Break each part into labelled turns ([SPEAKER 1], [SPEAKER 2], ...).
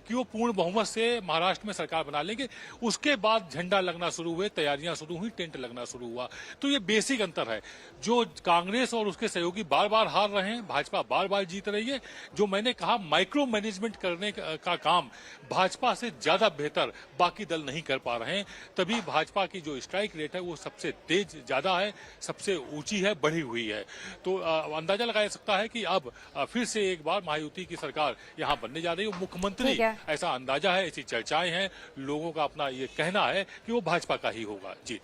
[SPEAKER 1] कि वो पूर्ण बहुमत से महाराष्ट्र में सरकार बना लेंगे। उसके बाद झंडा लगना शुरू हुए, तैयारियां शुरू हुई, टेंट लगना शुरू हुआ। तो ये बेसिक अंतर है। जो कांग्रेस और उसके सहयोगी बार बार हार रहे हैं, भाजपा बार बार जीत रही है। जो मैंने कहा माइक्रो मैनेजमेंट करने का काम भाजपा से ज्यादा बेहतर बाकी दल नहीं कर पा रहे हैं। तभी भाजपा की जो स्ट्राइक रेट है वो सबसे तेज ज्यादा है, सबसे ऊंची है, बढ़ी हुई है। तो अंदाजा लगाया जा सकता है कि अब फिर से एक बार महायुति की सरकार यहाँ बनने जा रही है। मुख्यमंत्री ऐसा अंदाजा है, ऐसी चर्चाएं हैं, लोगों का अपना ये कहना है कि वो भाजपा का ही होगा। जी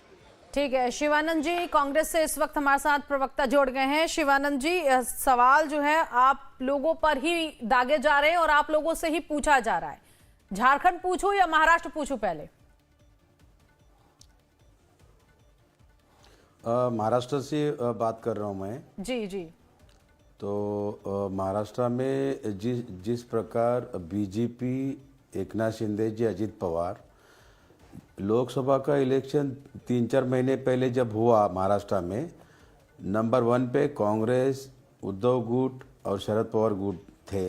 [SPEAKER 2] ठीक है। शिवानंद जी कांग्रेस से इस वक्त हमारे साथ प्रवक्ता जोड़ गए हैं। शिवानंद जी, सवाल जो है आप लोगों पर ही दागे जा रहे हैं और आप लोगों से ही पूछा जा रहा है। झारखंड पूछूं या महाराष्ट्र पूछूं पहले?
[SPEAKER 3] महाराष्ट्र से बात कर रहा हूं मैं।
[SPEAKER 2] जी जी।
[SPEAKER 3] तो महाराष्ट्र में जिस प्रकार बीजेपी, एकनाथ शिंदे जी, अजित पवार, लोकसभा का इलेक्शन 3-4 महीने पहले जब हुआ महाराष्ट्र में, नंबर 1 पे कांग्रेस, उद्धव गुट और शरद पवार गुट थे।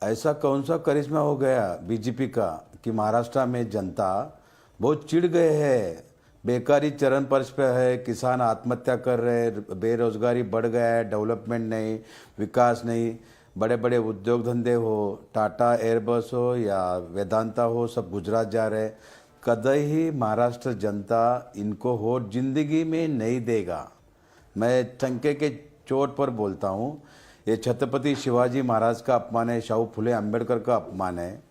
[SPEAKER 3] ऐसा कौन सा करिश्मा हो गया बीजेपी का कि महाराष्ट्र में जनता बहुत चिढ़ गए हैं। बेकारी चरम पर है, किसान आत्महत्या कर रहे हैं, बेरोजगारी बढ़ गया है, डेवलपमेंट नहीं, विकास नहीं, बड़े बड़े उद्योग धंधे हो, टाटा एयरबस हो या वेदांता हो, सब गुजरात जा रहे हैं। कदही महाराष्ट्र जनता इनको वोट जिंदगी में नहीं देगा। मैं टंके के चोट पर बोलता हूँ, ये छत्रपति शिवाजी महाराज का अपमान है, शाहू फुले अम्बेडकर का अपमान है,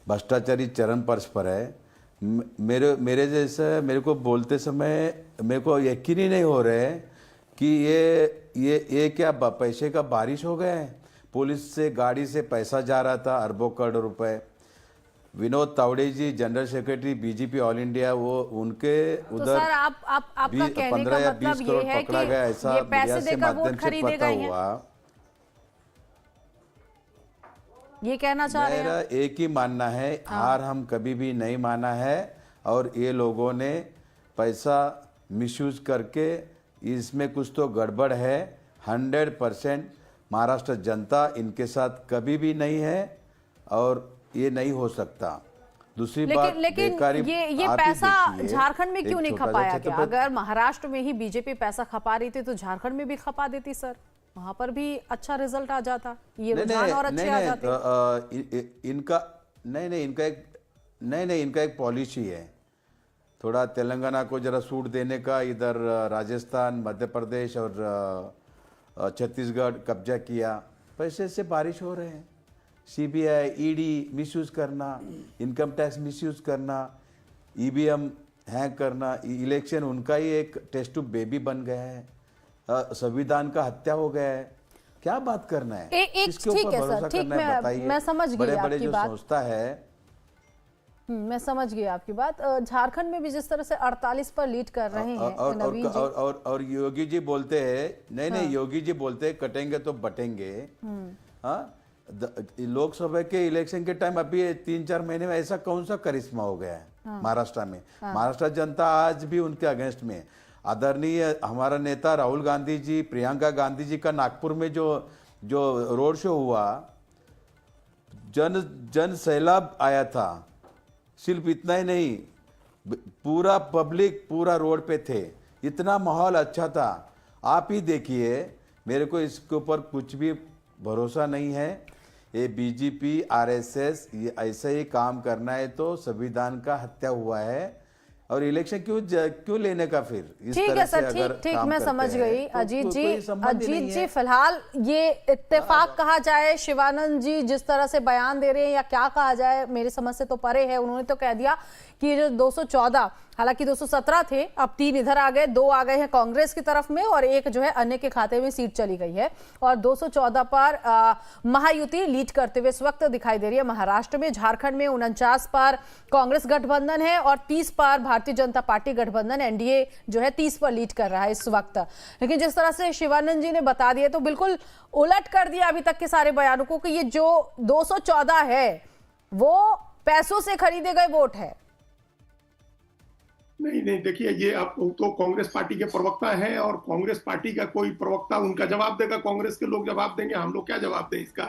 [SPEAKER 3] भ्रष्टाचारी चरम पर है। मेरे जैसे मेरे को बोलते समय मेरे को यकीन ही नहीं हो रहा है कि ये क्या पैसे का बारिश हो गया है। पुलिस से गाड़ी से पैसा जा रहा था, अरबों करोड़ रुपए। Vinod Tawde ji, general secretary BJP all India, वो उनके उधर
[SPEAKER 2] तो सर आपका कहने
[SPEAKER 3] 15 या
[SPEAKER 2] का
[SPEAKER 3] 20
[SPEAKER 2] मतलब
[SPEAKER 3] करोड़
[SPEAKER 2] ये है
[SPEAKER 3] पकड़ा
[SPEAKER 2] कि
[SPEAKER 3] गया, ऐसा
[SPEAKER 2] ये पैसे
[SPEAKER 3] मीडिया से
[SPEAKER 2] देकर वोट
[SPEAKER 3] माध्यम से
[SPEAKER 2] खरीदे
[SPEAKER 3] पता
[SPEAKER 2] गए हैं,
[SPEAKER 3] हुआ।
[SPEAKER 2] ये कहना चाह रहे हैं?
[SPEAKER 3] मेरा एक ही मानना है, हार हम कभी भी नहीं माना है और ये लोगों ने पैसा मिसयूज करके इसमें कुछ तो गड़बड़ है। 100% महाराष्ट्र जनता इनके साथ कभी भी नहीं है और ये नहीं हो सकता। दूसरी बात,
[SPEAKER 2] लेकिन ये पैसा झारखंड में क्यों नहीं खपाया गया? अगर महाराष्ट्र में ही बीजेपी पैसा खपा रही थी तो झारखंड में भी खपा देती सर, वहां पर भी अच्छा रिजल्ट आ जाता, ये रुझान और अच्छे आ जाते।
[SPEAKER 3] इनका एक पॉलिसी है, थोड़ा तेलंगाना को जरा सूट देने का। इधर राजस्थान, मध्य प्रदेश और छत्तीसगढ़ कब्जा किया, पैसे से बारिश हो रहे हैं। सीबीआई, ईडी मिसयूज करना, इनकम टैक्स मिसयूज करना, ईवीएम हैक करना, इलेक्शन उनका ही एक टेस्ट ट्यूब बेबी बन गया है। संविधान का हत्या हो गया है। क्या बात करना है, किसके ऊपर भरोसा करना है बताइए।
[SPEAKER 2] मैं समझ गई
[SPEAKER 3] बड़े बड़े
[SPEAKER 2] आपकी
[SPEAKER 3] जो
[SPEAKER 2] बात।
[SPEAKER 3] संस्था है।
[SPEAKER 2] मैं समझ गई आपकी बात। झारखंड में भी जिस तरह से 48 पर लीड कर रहे हैं नवीन जी,
[SPEAKER 3] और योगी जी बोलते हैं नहीं, योगी जी बोलते हैं कटेंगे तो बटेंगे। हाँ, लोकसभा के इलेक्शन के टाइम अभी 3-4 महीने में ऐसा कौन सा करिश्मा हो गया है महाराष्ट्र में। महाराष्ट्र जनता आज भी उनके अगेंस्ट में। आदरणीय हमारा नेता राहुल गांधी जी, प्रियंका गांधी जी का नागपुर में जो रोड शो हुआ, जन सैलाब आया था। सिर्फ इतना ही नहीं, पूरा पब्लिक पूरा रोड पे थे, इतना माहौल अच्छा था। आप ही देखिए, मेरे को इसके ऊपर कुछ भी भरोसा नहीं है। ये बीजेपी, आरएसएस ये ऐसे ही काम करना है तो संविधान का हत्या हुआ है और इलेक्शन क्यों लेने का फिर इस
[SPEAKER 2] ठीक
[SPEAKER 3] तरह
[SPEAKER 2] है
[SPEAKER 3] से
[SPEAKER 2] सर,
[SPEAKER 3] अगर
[SPEAKER 2] ठीक
[SPEAKER 3] काम
[SPEAKER 2] मैं
[SPEAKER 3] करते
[SPEAKER 2] समझ
[SPEAKER 3] हैं,
[SPEAKER 2] गई।
[SPEAKER 3] तो
[SPEAKER 2] अजीत जी फिलहाल ये इत्तेफाक कहा जाए, शिवानंद जी जिस तरह से बयान दे रहे हैं, या क्या कहा जाए, मेरी समझ से तो परे है। उन्होंने तो कह दिया कि ये जो 214, हालांकि 217 थे, अब 3 इधर आ गए, 2 आ गए हैं कांग्रेस की तरफ में और 1 जो है अन्य के खाते में सीट चली गई है और 214 पर महायुति लीड करते हुए इस वक्त दिखाई दे रही है महाराष्ट्र में। झारखंड में 49 पर कांग्रेस गठबंधन है और 30 पर भारतीय जनता पार्टी गठबंधन एनडीए जो है 30 पर लीड कर रहा है इस वक्त। लेकिन जिस तरह से शिवानंद जी ने बता दिया तो बिल्कुल उलट कर दिया अभी तक के सारे बयानों को कि ये जो 214 है वो पैसों से खरीदे गए वोट है।
[SPEAKER 4] नहीं देखिए, ये आप तो कांग्रेस पार्टी के प्रवक्ता हैं और कांग्रेस पार्टी का कोई प्रवक्ता उनका जवाब देगा, कांग्रेस के लोग जवाब देंगे, हम लोग क्या जवाब दें इसका।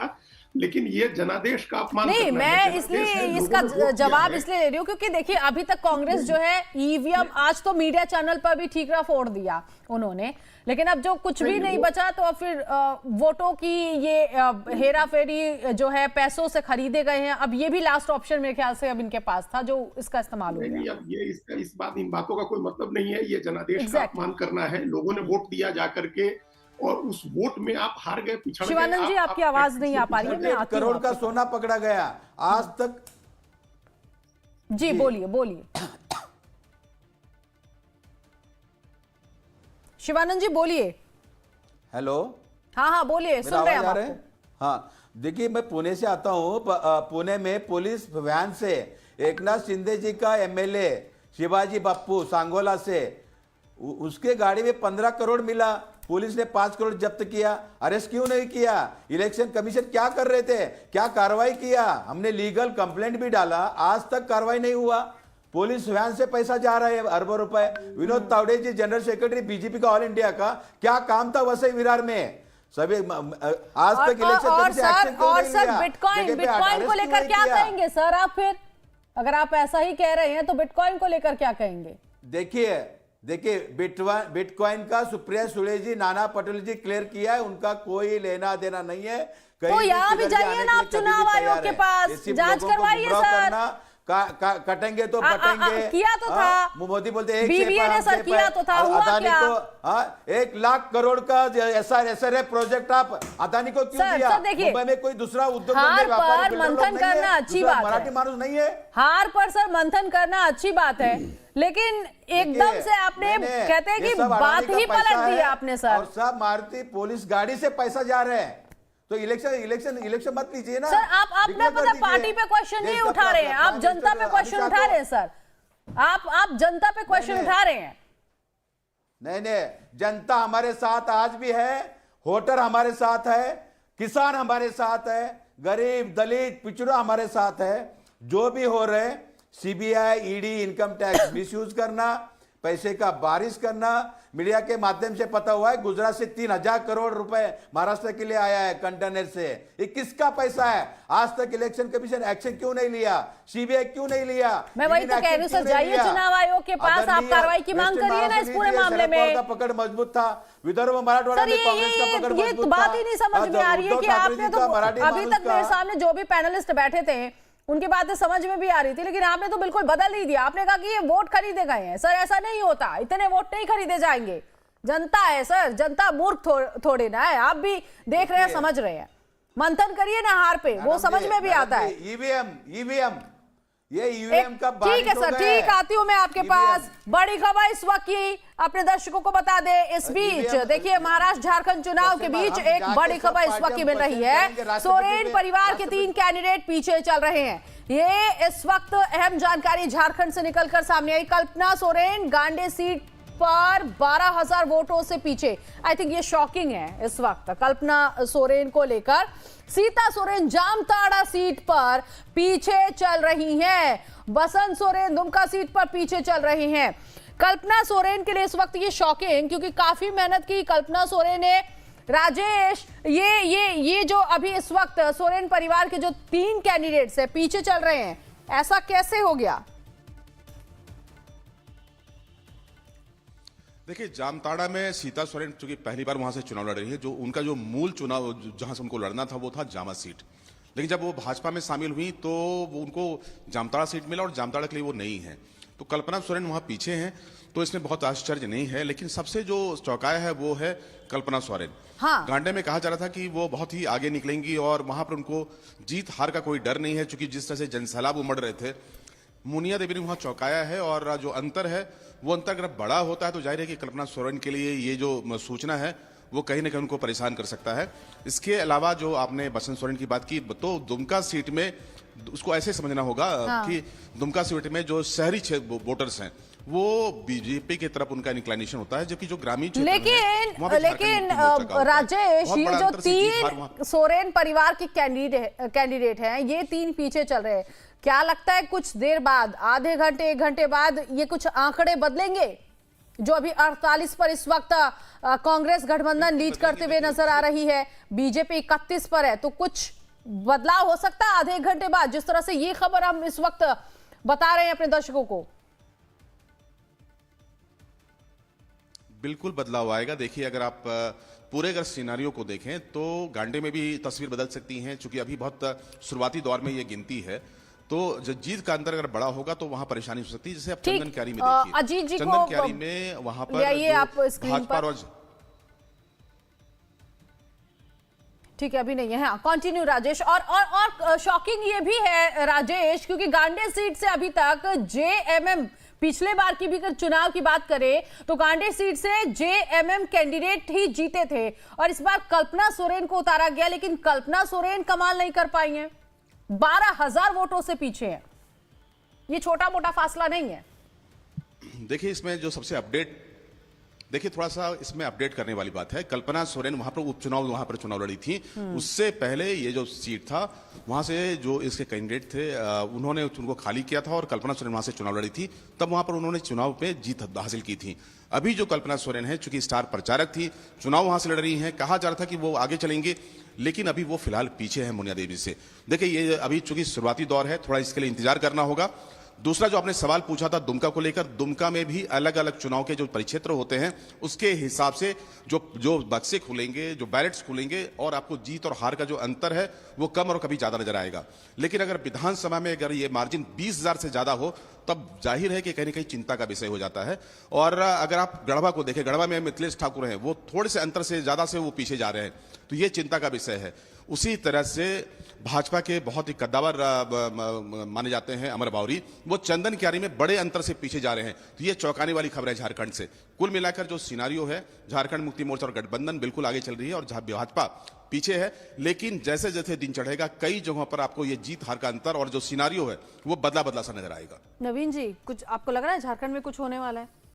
[SPEAKER 4] लेकिन ये जनादेश का अपमान
[SPEAKER 2] नहीं,
[SPEAKER 4] करना है।
[SPEAKER 2] मैं
[SPEAKER 4] जनादेश
[SPEAKER 2] इसलिए
[SPEAKER 4] है, लोगों
[SPEAKER 2] इसका
[SPEAKER 4] ने वोट दिया
[SPEAKER 2] जवाब
[SPEAKER 4] है।
[SPEAKER 2] इसलिए ले रही हूँ क्योंकि देखिए अभी तक कांग्रेस जो है ईवीएम, आज तो मीडिया चैनल पर भी ठीकरा फोड़ दिया उन्होंने, लेकिन अब जो कुछ भी नहीं बचा तो अब फिर वोटों की ये हेरा फेरी जो है पैसों से खरीदे गए हैं, अब ये भी लास्ट ऑप्शन मेरे ख्याल से अब इनके पास था जो इसका इस्तेमाल हो
[SPEAKER 4] नहीं,
[SPEAKER 2] गया।
[SPEAKER 4] अब ये इन बातों का कोई मतलब नहीं है। ये जनादेश का
[SPEAKER 2] Exactly.
[SPEAKER 4] अपमान करना है। लोगों ने वोट दिया जाकर के और उस वोट में आप हार गए, पिछड़ गए।
[SPEAKER 2] शिवानंद जी, आपकी आवाज नहीं आ पा रही है, मैं
[SPEAKER 3] 1
[SPEAKER 2] आती हूँ
[SPEAKER 3] करोड़ का
[SPEAKER 2] आपके
[SPEAKER 3] सोना पकड़ा गया आज तक।
[SPEAKER 2] जी बोलिए बोलिए शिवानंद जी बोलिए।
[SPEAKER 3] हेलो,
[SPEAKER 2] हाँ हाँ बोलिए,
[SPEAKER 3] मेरा
[SPEAKER 2] सुन रहे हैं
[SPEAKER 3] आवाज
[SPEAKER 2] हम
[SPEAKER 3] आ रहा
[SPEAKER 2] आपको।
[SPEAKER 3] है? हाँ, देखिए मैं पुणे से आता हूँ। पुणे में पुलिस वैन से एकनाथ शिंदे जी का एमएलए शिवाजी बापू सांगोला से उसके गाड़ी में 15 करोड़ मिला, पुलिस ने 5 करोड़ जब्त किया। अरेस्ट क्यों नहीं किया? इलेक्शन कमीशन क्या कर रहे थे? क्या कार्रवाई किया? हमने लीगल कंप्लेंट भी डाला, आज तक कार्रवाई नहीं हुआ। पुलिस वैन से पैसा जा रहा है अरबों रुपए। Vinod Tawde ji general secretary BJP का ऑल इंडिया का, क्या काम था वसई विरार में? सभी आज तक इलेक्शन
[SPEAKER 2] और
[SPEAKER 3] कमीशन एक्शन क्यों नहीं लिया?
[SPEAKER 2] बिटकॉइन
[SPEAKER 3] जगह पे
[SPEAKER 2] को
[SPEAKER 3] अरेस्ट क्यों
[SPEAKER 2] लेकर
[SPEAKER 3] नहीं
[SPEAKER 2] क्या
[SPEAKER 3] किया?
[SPEAKER 2] कहेंगे सर आप? फिर अगर आप ऐसा ही कह रहे हैं तो बिटकॉइन को लेकर क्या कहेंगे?
[SPEAKER 3] देखिए बिटकॉइन का सुप्रिया सुले जी, नाना पटेल जी क्लियर किया है, उनका कोई लेना देना नहीं है।
[SPEAKER 2] तो यहाँ भी जाइए ना आप चुनाव आयोग के पास, जांच करवाइए सर।
[SPEAKER 3] कटेंगे तो बटेंगे।
[SPEAKER 2] किया तो था,
[SPEAKER 3] मोदी बोलते एक
[SPEAKER 2] बीबीए ने सर किया तो था, हुआ क्या?
[SPEAKER 3] 1 लाख करोड़ का SRF प्रोजेक्ट आप अदानी को क्यों दिया?
[SPEAKER 2] सर देखिए,
[SPEAKER 3] मुंबई में कोई दूसरा उद्योग
[SPEAKER 2] हार पर मंथन करना अच्छी बात है,
[SPEAKER 3] मराठी मानुस नहीं है।
[SPEAKER 2] हार पर सर मंथन करना अच्छी बात है, लेकिन एकदम से आपने कहते हैं कि बात ही पलट दी आपने सर।
[SPEAKER 3] और सब मारुति पुलिस गाड़ी से पैसा जा रहे हैं, तो इलेक्शन मत लीजिए ना
[SPEAKER 2] सर। आप अपना पता पार्टी पे क्वेश्चन नहीं उठा रहे हैं, आप जनता पे क्वेश्चन उठा रहे हैं सर। आप जनता पे क्वेश्चन उठा रहे हैं।
[SPEAKER 3] नहीं, जनता हमारे साथ आज भी है, वोटर हमारे साथ है, किसान हमारे साथ है, गरीब दलित पिछड़ा हमारे साथ है। जो भी हो रहे, CBI ED income tax misuse करना, पैसे का बारिश करना, मीडिया के माध्यम से पता हुआ है गुजरात से 3000 करोड़ रुपए महाराष्ट्र के लिए आया है कंटेनर से। ये किसका पैसा है? आज तक इलेक्शन कमीशन एक्शन क्यों नहीं लिया? सीबीआई क्यों नहीं लिया?
[SPEAKER 2] मैं वही तो कह रही हूँ सर, जाइए चुनाव आयोग के पास, आप कार्रवाई की मांग करिए ना इस पूरे मामले में।
[SPEAKER 3] पकड़ मजबूत था, विदर्भ मराठवाड़ा में कांग्रेस का पकड़ मजबूत था।
[SPEAKER 2] ये बात ही नहीं समझ में आ रही है कि आपने तो अभी तक मेरे सामने जो भी पैनलिस्ट बैठे थे उनकी बातें समझ में भी आ रही थी, लेकिन आपने तो बिल्कुल बदल ही दिया। आपने कहा कि ये वोट खरीदे गए हैं। सर ऐसा नहीं होता, इतने वोट नहीं खरीदे जाएंगे। जनता है सर, जनता मूर्ख थोड़ी ना है। आप भी देख रहे हैं, समझ रहे हैं। मंथन करिए ना हार पे, वो समझ में भी आता है।
[SPEAKER 3] ईवीएम ये ईवीएम का
[SPEAKER 2] ठीक है सर, ठीक, आती हूँ मैं आपके पास। बड़ी खबर इस वक्त की अपने दर्शकों को बता दे। इस बीच देखिए, महाराष्ट्र झारखंड चुनाव के बीच एक बड़ी खबर इस वक्त की मिल रही है। सोरेन परिवार के 3 कैंडिडेट पीछे चल रहे हैं। ये इस वक्त अहम जानकारी झारखंड से निकलकर सामने आई। कल्पना सोरेन गांडे सीट पर 12,000 वोटों से पीछे। आई थिंक ये शॉकिंग है इस वक्त कल्पना सोरेन को लेकर। सीता सोरेन जामताड़ा सीट पर पीछे चल रही हैं। बसंत सोरेन दुमका सीट पर पीछे चल रही हैं। कल्पना सोरेन के लिए इस वक्त ये शॉकिंग, क्योंकि काफी मेहनत की कल्पना सोरेन ने। राजेश, ये जो अभी इस वक्त सोरेन परिवार के जो 3 कैंडिडेट्स हैं पीछे चल रहे हैं, ऐसा कैसे हो गया?
[SPEAKER 5] देखिए, जामताड़ा में सीता सोरेन चूंकि पहली बार वहां से चुनाव लड़ रही है, जो उनका जो मूल चुनाव जहां से उनको लड़ना था वो था जामा सीट। लेकिन जब वो भाजपा में शामिल हुई तो वो उनको जामताड़ा सीट मिला और जामताड़ा के लिए वो नहीं है। तो कल्पना सोरेन वहां पीछे हैं, तो इसमें बहुत आश्चर्य नहीं है। लेकिन सबसे जो चौंकाया है वो है कल्पना सोरेन।
[SPEAKER 2] हाँ।
[SPEAKER 5] गांडे में कहा जा रहा था कि वो बहुत ही आगे निकलेंगी और वहां पर उनको जीत हार का कोई डर नहीं है, चूंकि जिस तरह से जनसैलाब उमड़ रहे थे। मुनिया देवी ने वहां चौंकाया है, और जो अंतर है वो अंतर अगर बड़ा होता है तो जाहिर है कि कल्पना सोरेन के लिए ये जो सूचना है वो कहीं ना कहीं उनको परेशान कर सकता है। इसके अलावा जो आपने बसंत सोरेन की बात की, तो दुमका सीट में उसको ऐसे समझना होगा कि दुमका सीट में जो शहरी वोटर्स हैं वो बीजेपी की तरफ उनका इंक्लाइनेशन होता है, जबकि जो ग्रामीण
[SPEAKER 2] लेकिन राजेश, ये जो 3 सोरेन परिवार के कैंडिडेट हैं, ये 3 पीछे चल रहे हैं। क्या लगता है कुछ देर बाद, आधे घंटे 1 घंटे बाद, ये कुछ आंकड़े बदलेंगे? जो अभी 48 पर इस वक्त कांग्रेस गठबंधन लीड करते हुए नजर आ रही है, बीजेपी 31 पर है, तो कुछ बदलाव हो सकता है आधे एक घंटे बाद, जिस तरह से ये खबर हम इस वक्त बता रहे हैं अपने दर्शकों को?
[SPEAKER 5] बिल्कुल बदलाव आएगा। देखिए, अगर आप पूरे अगर सिनारियो को देखें तो गांडे में भी तस्वीर बदल सकती है, क्योंकि अभी बहुत शुरुआती दौर में ये गिनती है। तो जो जीत का अंतर अगर बड़ा होगा तो वहां परेशानी हो सकती है। जैसे आप
[SPEAKER 2] ठीक,
[SPEAKER 5] चंदन क्यारी में देखिए,
[SPEAKER 2] अजीत जी
[SPEAKER 5] चंदन
[SPEAKER 2] को
[SPEAKER 5] क्यारी में वहां पर
[SPEAKER 2] लाइए
[SPEAKER 5] जो
[SPEAKER 2] आप स्क्रीन
[SPEAKER 5] भाजपा
[SPEAKER 2] पर।
[SPEAKER 5] और
[SPEAKER 2] ठीक है, अभी नहीं है। हाँ, कंटिन्यू राजेश। और शॉकिंग ये भी है राजेश, क्योंकि गांडे सीट से अभी तक जेएमएम, पिछले बार की भी अगर चुनाव की बात करें तो गांडे सीट से जेएमएम कैंडिडेट ही जीते थे, और इस बार कल्पना सोरेन को उतारा गया, लेकिन कल्पना सोरेन कमाल नहीं कर पाई हैं, 12,000 वोटों से पीछे है। ये छोटा मोटा फासला नहीं है।
[SPEAKER 5] देखिए, इसमें जो सबसे अपडेट, देखिए थोड़ा सा इसमें अपडेट करने वाली बात है। कल्पना सोरेन वहां पर उपचुनाव, वहां पर चुनाव लड़ी थी। उससे पहले ये जो सीट था, वहां से जो इसके कैंडिडेट थे उन्होंने उनको खाली किया था और कल्पना सोरेन वहां से चुनाव लड़ी थी। तब वहां पर उन्होंने चुनाव पे जीत हासिल की थी। अभी जो कल्पना सोरेन है, चूंकि स्टार प्रचारक थी, चुनाव वहां से लड़ रही है, कहा जा रहा था कि वो आगे चलेंगे, लेकिन अभी वो फिलहाल पीछे है मुनिया देवी से। देखिए, ये अभी चूंकि शुरुआती दौर है, थोड़ा इसके लिए इंतजार करना होगा। दूसरा जो आपने सवाल पूछा था दुमका को लेकर, दुमका में भी अलग अलग चुनाव के जो परिक्षेत्र होते हैं उसके हिसाब से जो बक्से खुलेंगे, जो बैलेट्स खुलेंगे, और आपको जीत और हार का जो अंतर है वो कम और कभी ज्यादा नजर आएगा। लेकिन अगर विधानसभा में अगर ये मार्जिन 20,000 से ज्यादा हो, तब जाहिर है कि कहीं ना कहीं चिंता का विषय हो जाता है। और अगर आप गढ़वा को देखें, गढ़वा में मिथिलेश ठाकुर हैं, वो थोड़े से अंतर से ज्यादा से वो पीछे जा रहे हैं, तो ये चिंता का विषय है। उसी तरह से भाजपा के बहुत ही कद्दावर माने जाते हैं अमर बावरी, वो चंदन क्यारी में बड़े अंतर से पीछे जा रहे हैं। तो ये चौंकाने वाली खबर है झारखंड से। कुल मिलाकर जो सिनारियो है, झारखंड मुक्ति मोर्चा और गठबंधन बिल्कुल आगे चल रही है और भाजपा पीछे है। लेकिन जैसे जैसे दिन चढ़ेगा, कई जगहों पर आपको ये जीत हार का अंतर और जो सिनारियो है वो बदला बदला सा नजर आएगा।
[SPEAKER 2] नवीन जी, कुछ आपको लग रहा है झारखंड में कुछ होने वाला है?